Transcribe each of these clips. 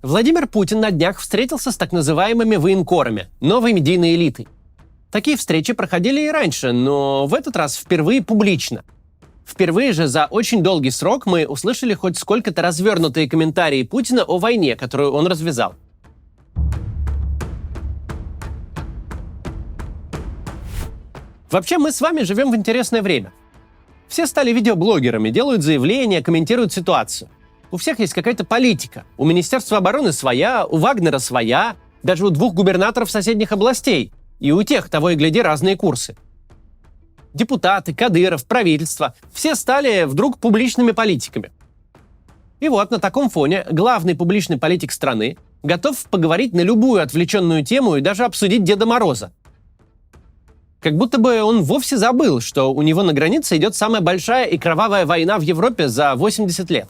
Владимир Путин на днях встретился с так называемыми военкорами, новой медийной элитой. Такие встречи проходили и раньше, но в этот раз впервые публично. Впервые же за очень долгий срок мы услышали хоть сколько-то развернутые комментарии Путина о войне, которую он развязал. Вообще, мы с вами живем в интересное время. Все стали видеоблогерами, делают заявления, комментируют ситуацию. У всех есть какая-то политика. У Министерства обороны своя, у Вагнера своя, даже у двух губернаторов соседних областей. И у тех, того и гляди, разные курсы. Депутаты, Кадыров, правительство – все стали вдруг публичными политиками. И вот на таком фоне главный публичный политик страны готов поговорить на любую отвлеченную тему и даже обсудить Деда Мороза. Как будто бы он вовсе забыл, что у него на границе идет самая большая и кровавая война в Европе за 80 лет.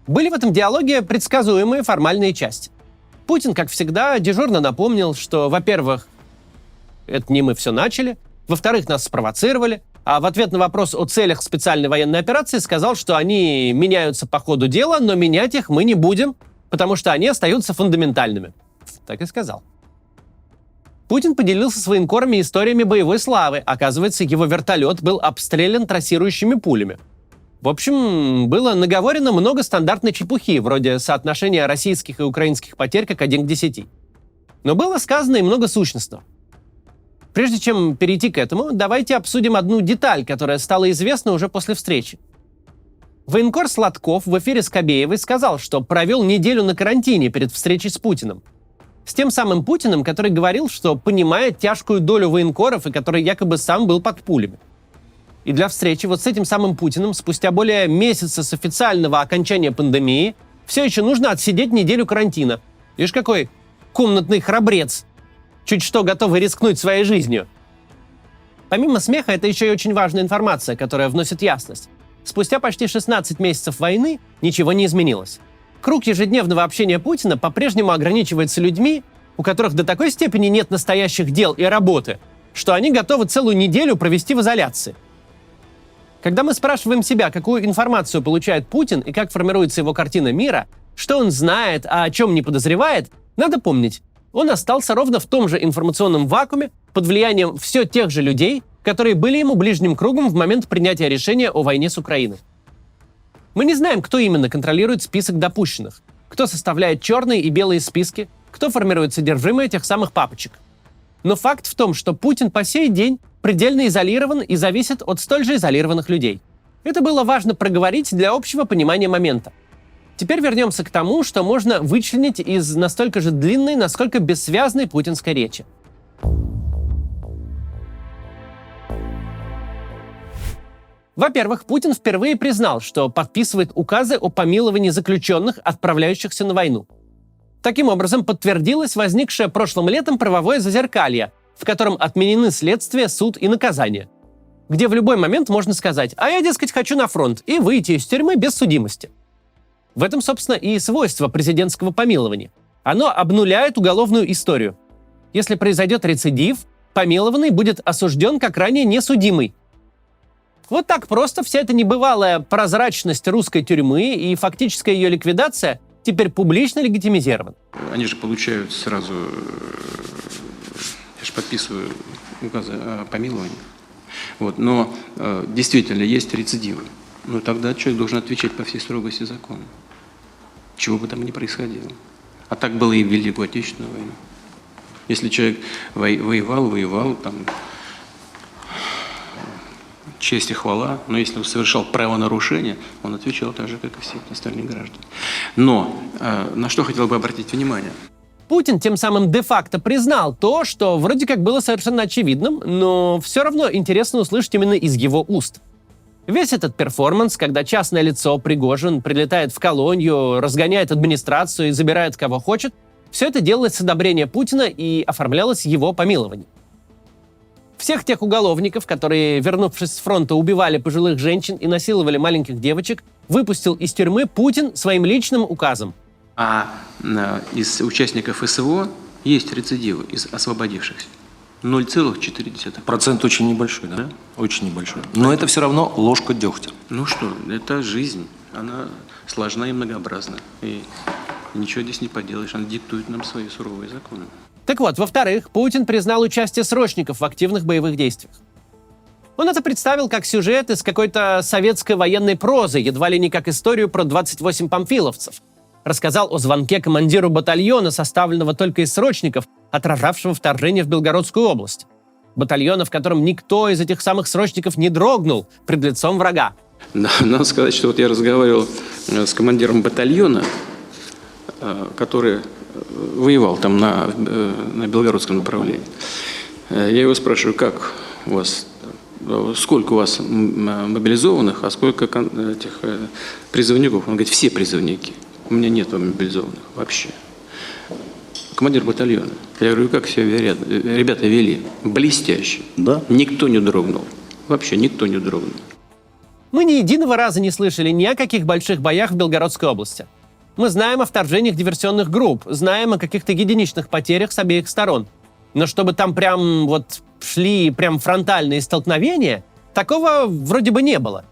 Были в этом диалоге предсказуемые формальные части. Путин, как всегда, дежурно напомнил, что, во-первых, это не мы все начали, во-вторых, нас спровоцировали, а в ответ на вопрос о целях специальной военной операции сказал, что они меняются по ходу дела, но менять их мы не будем, потому что они остаются фундаментальными. Так и сказал. Путин поделился с военкорами историями боевой славы. Оказывается, его вертолет был обстрелян трассирующими пулями. В общем, было наговорено много стандартной чепухи, вроде соотношения российских и украинских потерь как 1 к 10. Но было сказано и много сущностного. Прежде чем перейти к этому, давайте обсудим одну деталь, которая стала известна уже после встречи. Военкор Сладков в эфире с Кобеевой сказал, что провел неделю на карантине перед встречей с Путиным. С тем самым Путиным, который говорил, что понимает тяжкую долю военкоров и который якобы сам был под пулями. И для встречи вот с этим самым Путиным спустя более месяца с официального окончания пандемии все еще нужно отсидеть неделю карантина. Видишь, какой комнатный храбрец. Чуть что готовый рискнуть своей жизнью. Помимо смеха, это еще и очень важная информация, которая вносит ясность. Спустя почти 16 месяцев войны ничего не изменилось. Круг ежедневного общения Путина по-прежнему ограничивается людьми, у которых до такой степени нет настоящих дел и работы, что они готовы целую неделю провести в изоляции. Когда мы спрашиваем себя, какую информацию получает Путин и как формируется его картина мира, что он знает, а о чем не подозревает, надо помнить, он остался ровно в том же информационном вакууме под влиянием все тех же людей, которые были ему ближним кругом в момент принятия решения о войне с Украиной. Мы не знаем, кто именно контролирует список допущенных, кто составляет черные и белые списки, кто формирует содержимое тех самых папочек. Но факт в том, что Путин по сей день предельно изолирован и зависит от столь же изолированных людей. Это было важно проговорить для общего понимания момента. Теперь вернемся к тому, что можно вычленить из настолько же длинной, насколько бессвязной путинской речи. Во-первых, Путин впервые признал, что подписывает указы о помиловании заключенных, отправляющихся на войну. Таким образом, подтвердилось возникшее прошлым летом правовое зазеркалье, в котором отменены следствие, суд и наказание. Где в любой момент можно сказать: «А я, дескать, хочу на фронт» и выйти из тюрьмы без судимости. В этом, собственно, и свойство президентского помилования. Оно обнуляет уголовную историю. Если произойдет рецидив, помилованный будет осужден как ранее несудимый. Вот так просто вся эта небывалая прозрачность русской тюрьмы и фактическая ее ликвидация теперь публично легитимизированы. Они же получают сразу, я же подписываю указы о помиловании. Вот, но действительно есть рецидивы. Ну тогда человек должен отвечать по всей строгости закона. Чего бы там ни происходило. А так было и в Великую Отечественную войну. Если человек воевал, там, честь и хвала, но если он совершал правонарушение, он отвечал так же, как и все остальные граждане. Но на что хотел бы обратить внимание? Путин тем самым де-факто признал то, что вроде как было совершенно очевидным, но все равно интересно услышать именно из его уст. Весь этот перформанс, когда частное лицо Пригожин прилетает в колонию, разгоняет администрацию и забирает кого хочет, все это делалось с одобрения Путина и оформлялось его помилованием. Всех тех уголовников, которые, вернувшись с фронта, убивали пожилых женщин и насиловали маленьких девочек, выпустил из тюрьмы Путин своим личным указом. А из участников СВО есть рецидивы из освободившихся. 0,4%. Процент очень небольшой, да? Очень небольшой. Но это все равно ложка дегтя. Ну что, это жизнь. Она сложна и многообразна. И Ничего здесь не поделаешь, она диктует нам свои суровые законы. Так вот, во-вторых, Путин признал участие срочников в активных боевых действиях. Он это представил как сюжет из какой-то советской военной прозы, едва ли не как историю про 28 памфиловцев. Рассказал о звонке командиру батальона, составленного только из срочников, отражавшего вторжение в Белгородскую область. Батальона, в котором никто из этих самых срочников не дрогнул пред лицом врага. Да, надо сказать, что вот я разговаривал с командиром батальона, который воевал там на Белгородском направлении. Я его спрашиваю, как у вас, сколько у вас мобилизованных, а сколько этих призывников? Он говорит, все призывники. У меня нет мобилизованных вообще. Командир батальона. Я говорю, как себя ребята вели? Блестяще. Да. Никто не дрогнул. Вообще никто не дрогнул. Мы ни единого раза не слышали ни о каких больших боях в Белгородской области. Мы знаем о вторжениях диверсионных групп, знаем о каких-то единичных потерях с обеих сторон. Но чтобы там прям вот шли прям фронтальные столкновения, такого вроде бы не было.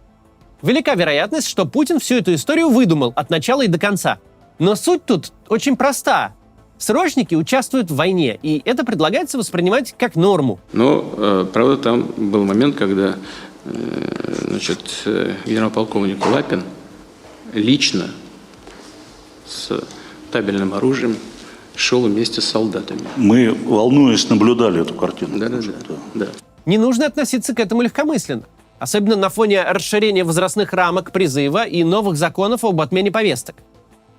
Велика вероятность, что Путин всю эту историю выдумал от начала и до конца. Но суть тут очень проста. Срочники участвуют в войне, и это предлагается воспринимать как норму. Но, правда, там был момент, когда генерал-полковник Лапин лично с табельным оружием шел вместе с солдатами. Мы, волнуясь, наблюдали эту картину. Да. Не нужно относиться к этому легкомысленно. Особенно на фоне расширения возрастных рамок призыва и новых законов об отмене повесток.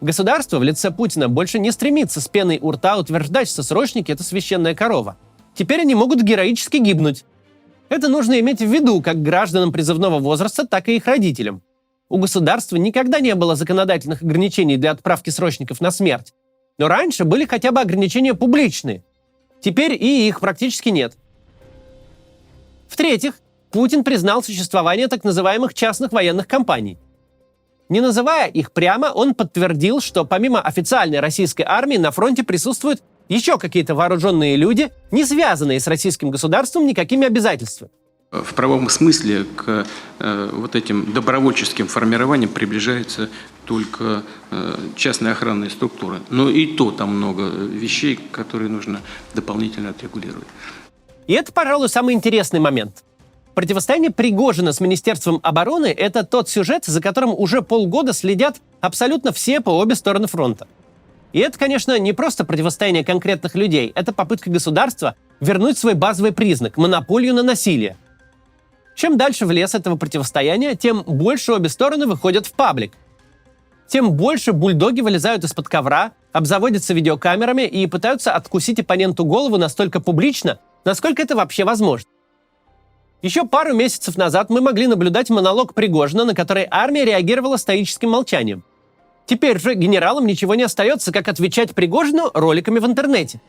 Государство в лице Путина больше не стремится с пеной у рта утверждать, что срочники – это священная корова. Теперь они могут героически гибнуть. Это нужно иметь в виду как гражданам призывного возраста, так и их родителям. У государства никогда не было законодательных ограничений для отправки срочников на смерть. Но раньше были хотя бы ограничения публичные. Теперь и их практически нет. В-третьих, Путин признал существование так называемых частных военных компаний. Не называя их прямо, он подтвердил, что помимо официальной российской армии на фронте присутствуют еще какие-то вооруженные люди, не связанные с российским государством никакими обязательствами. В правом смысле к вот этим добровольческим формированиям приближаются только частные охранные структуры. Но и то там много вещей, которые нужно дополнительно отрегулировать. И это, пожалуй, самый интересный момент. Противостояние Пригожина с Министерством обороны – это тот сюжет, за которым уже полгода следят абсолютно все по обе стороны фронта. И это, конечно, не просто противостояние конкретных людей, это попытка государства вернуть свой базовый признак – монополию на насилие. Чем дальше в лес этого противостояния, тем больше обе стороны выходят в паблик. Тем больше бульдоги вылезают из-под ковра, обзаводятся видеокамерами и пытаются откусить оппоненту голову настолько публично, насколько это вообще возможно. Еще пару месяцев назад мы могли наблюдать монолог Пригожина, на который армия реагировала стоическим молчанием. Теперь же генералам ничего не остается, как отвечать Пригожину роликами в интернете.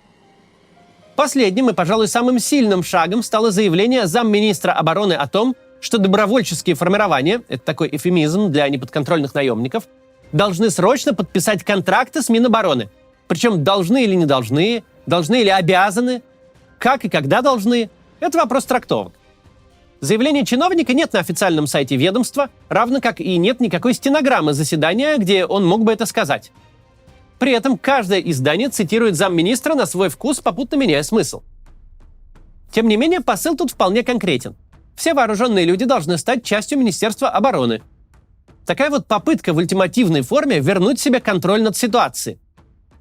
Последним и, пожалуй, самым сильным шагом стало заявление замминистра обороны о том, что добровольческие формирования, это такой эвфемизм для неподконтрольных наемников, должны срочно подписать контракты с Минобороны. Причем должны или не должны или обязаны, как и когда должны – это вопрос трактовок. Заявления чиновника нет на официальном сайте ведомства, равно как и нет никакой стенограммы заседания, где он мог бы это сказать. При этом каждое издание цитирует замминистра на свой вкус, попутно меняя смысл. Тем не менее, посыл тут вполне конкретен. Все вооруженные люди должны стать частью Министерства обороны. Такая вот попытка в ультимативной форме вернуть себе контроль над ситуацией.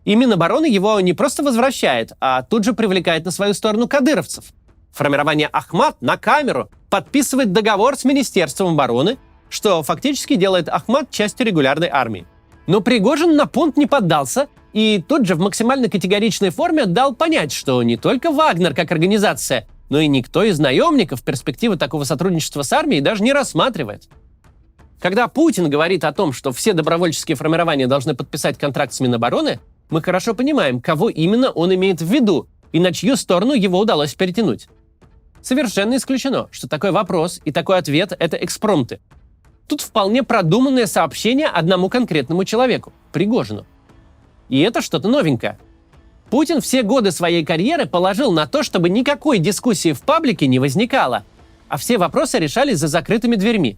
И Минобороны его не просто возвращает, а тут же привлекает на свою сторону кадыровцев. Формирование Ахмат на камеру подписывает договор с Министерством обороны, что фактически делает Ахмат частью регулярной армии. Но Пригожин на пункт не поддался и тут же в максимально категоричной форме дал понять, что не только Вагнер как организация, но и никто из наемников перспективы такого сотрудничества с армией даже не рассматривает. Когда Путин говорит о том, что все добровольческие формирования должны подписать контракт с Минобороны, мы хорошо понимаем, кого именно он имеет в виду и на чью сторону его удалось перетянуть. Совершенно исключено, что такой вопрос и такой ответ – это экспромты. Тут вполне продуманное сообщение одному конкретному человеку – Пригожину. И это что-то новенькое. Путин все годы своей карьеры положил на то, чтобы никакой дискуссии в паблике не возникало, а все вопросы решались за закрытыми дверьми.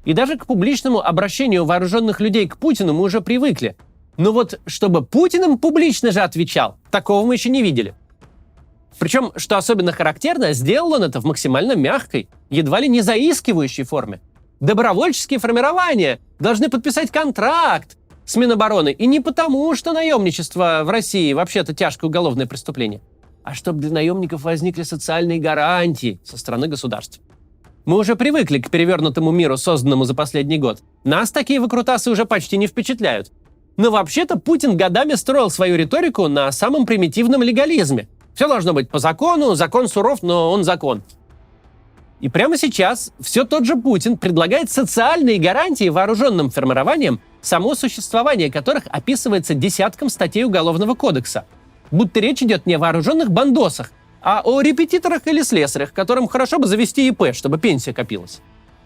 И даже к публичному обращению вооруженных людей к Путину мы уже привыкли. Но вот чтобы Путин им публично же отвечал, такого мы еще не видели. Причем, что особенно характерно, сделал он это в максимально мягкой, едва ли не заискивающей форме. Добровольческие формирования должны подписать контракт с Минобороны. И не потому, что наемничество в России вообще-то тяжкое уголовное преступление, а чтобы для наемников возникли социальные гарантии со стороны государства. Мы уже привыкли к перевернутому миру, созданному за последний год. Нас такие выкрутасы уже почти не впечатляют. Но вообще-то Путин годами строил свою риторику на самом примитивном легализме. Все должно быть по закону, закон суров, но он закон. И прямо сейчас все тот же Путин предлагает социальные гарантии вооруженным формированиям, само существование которых описывается десятком статей Уголовного кодекса. Будто речь идет не о вооруженных бандосах, а о репетиторах или слесарях, которым хорошо бы завести ИП, чтобы пенсия копилась.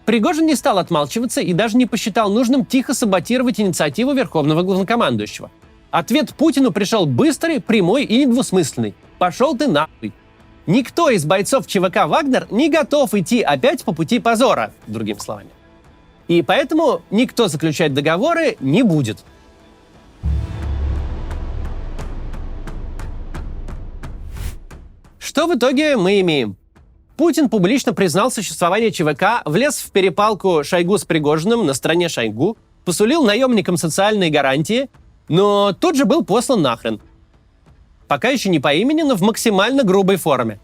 Пригожин не стал отмалчиваться и даже не посчитал нужным тихо саботировать инициативу Верховного Главнокомандующего. Ответ Путину пришел быстрый, прямой и недвусмысленный. «Пошел ты нахуй». Никто из бойцов ЧВК «Вагнер» не готов идти опять по пути позора, другими словами. И поэтому никто заключать договоры не будет. Что в итоге мы имеем? Путин публично признал существование ЧВК, влез в перепалку Шойгу с Пригожиным на стороне Шойгу, посулил наемникам социальные гарантии, но тут же был послан нахрен. Пока еще не по имени, но в максимально грубой форме.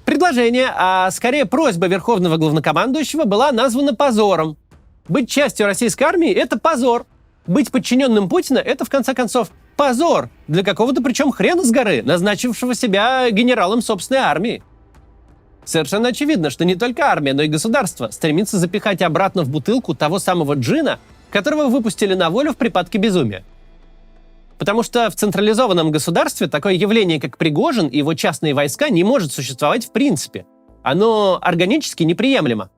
Предложение, а скорее просьба Верховного Главнокомандующего была названа позором. Быть частью российской армии – это позор. Быть подчиненным Путина – это, в конце концов, позор для какого-то, причем хрена с горы, назначившего себя генералом собственной армии. Совершенно очевидно, что не только армия, но и государство стремится запихать обратно в бутылку того самого джина, которого выпустили на волю в припадке безумия. Потому что в централизованном государстве такое явление, как Пригожин и его частные войска, не может существовать в принципе. Оно органически неприемлемо.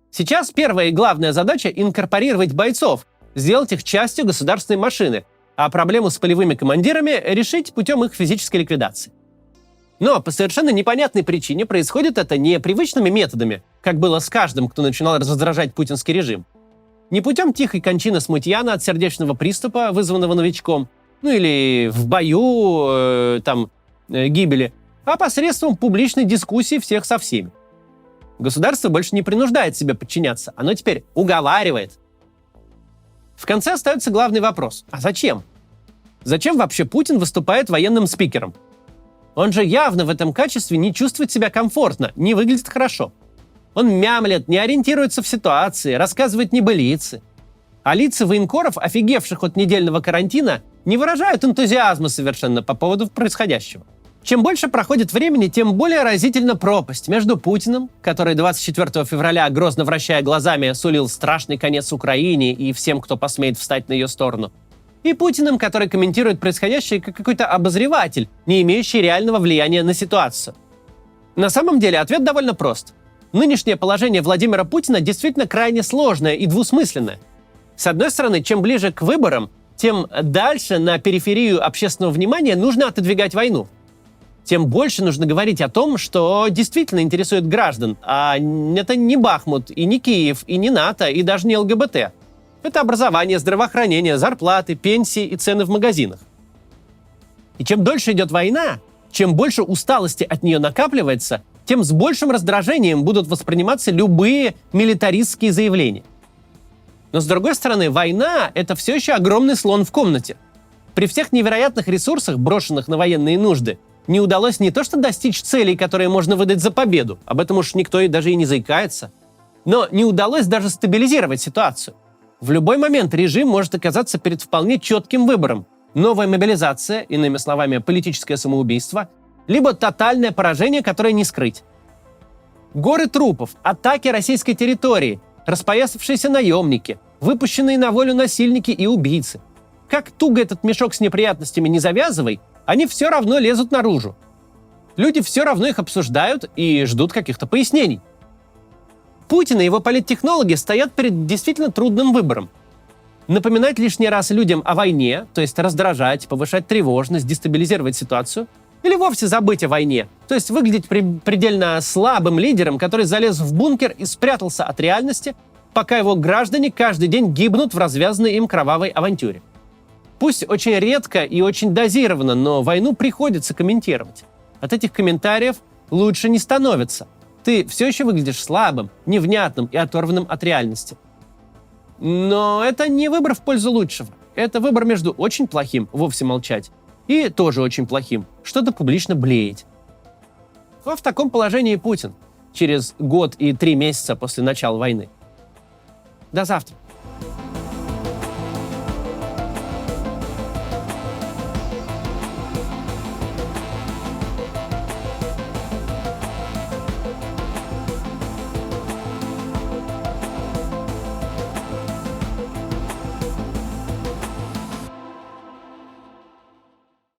Сейчас первая и главная задача – инкорпорировать бойцов, сделать их частью государственной машины, а проблему с полевыми командирами решить путем их физической ликвидации. Но по совершенно непонятной причине происходит это не привычными методами, как было с каждым, кто начинал раздражать путинский режим. Не путем тихой кончины смутьяна от сердечного приступа, вызванного новичком, ну или в бою, гибели, а посредством публичной дискуссии всех со всеми. Государство больше не принуждает себя подчиняться, оно теперь уговаривает. В конце остается главный вопрос. А зачем? Зачем вообще Путин выступает военным спикером? Он же явно в этом качестве не чувствует себя комфортно, не выглядит хорошо. Он мямлет, не ориентируется в ситуации, рассказывает небылицы. А лица военкоров, офигевших от недельного карантина, не выражают энтузиазма совершенно по поводу происходящего. Чем больше проходит времени, тем более разительна пропасть между Путиным, который 24 февраля, грозно вращая глазами, сулил страшный конец Украине и всем, кто посмеет встать на ее сторону, и Путиным, который комментирует происходящее как какой-то обозреватель, не имеющий реального влияния на ситуацию. На самом деле ответ довольно прост. Нынешнее положение Владимира Путина действительно крайне сложное и двусмысленное. С одной стороны, чем ближе к выборам, тем дальше на периферию общественного внимания нужно отодвигать войну. Тем больше нужно говорить о том, что действительно интересует граждан, а это не Бахмут, и не Киев, и не НАТО, и даже не ЛГБТ. Это образование, здравоохранение, зарплаты, пенсии и цены в магазинах. И чем дольше идет война, чем больше усталости от нее накапливается, тем с большим раздражением будут восприниматься любые милитаристские заявления. Но с другой стороны, война – это все еще огромный слон в комнате. При всех невероятных ресурсах, брошенных на военные нужды, не удалось не то что достичь целей, которые можно выдать за победу, об этом уж никто и даже и не заикается, но не удалось даже стабилизировать ситуацию. В любой момент режим может оказаться перед вполне четким выбором. Новая мобилизация, иными словами, политическое самоубийство, либо тотальное поражение, которое не скрыть. Горы трупов, атаки российской территории, распоясавшиеся наемники, выпущенные на волю насильники и убийцы. Как туго этот мешок с неприятностями не завязывай, они все равно лезут наружу. Люди все равно их обсуждают и ждут каких-то пояснений. Путин и его политтехнологи стоят перед действительно трудным выбором. Напоминать лишний раз людям о войне, то есть раздражать, повышать тревожность, дестабилизировать ситуацию, или вовсе забыть о войне, то есть выглядеть предельно слабым лидером, который залез в бункер и спрятался от реальности, пока его граждане каждый день гибнут в развязанной им кровавой авантюре. Пусть очень редко и очень дозированно, но войну приходится комментировать. От этих комментариев лучше не становится. Ты все еще выглядишь слабым, невнятным и оторванным от реальности. Но это не выбор в пользу лучшего. Это выбор между очень плохим, вовсе молчать, и тоже очень плохим, что-то публично блеять. Но в таком положении Путин через год и 3 месяца после начала войны. До завтра.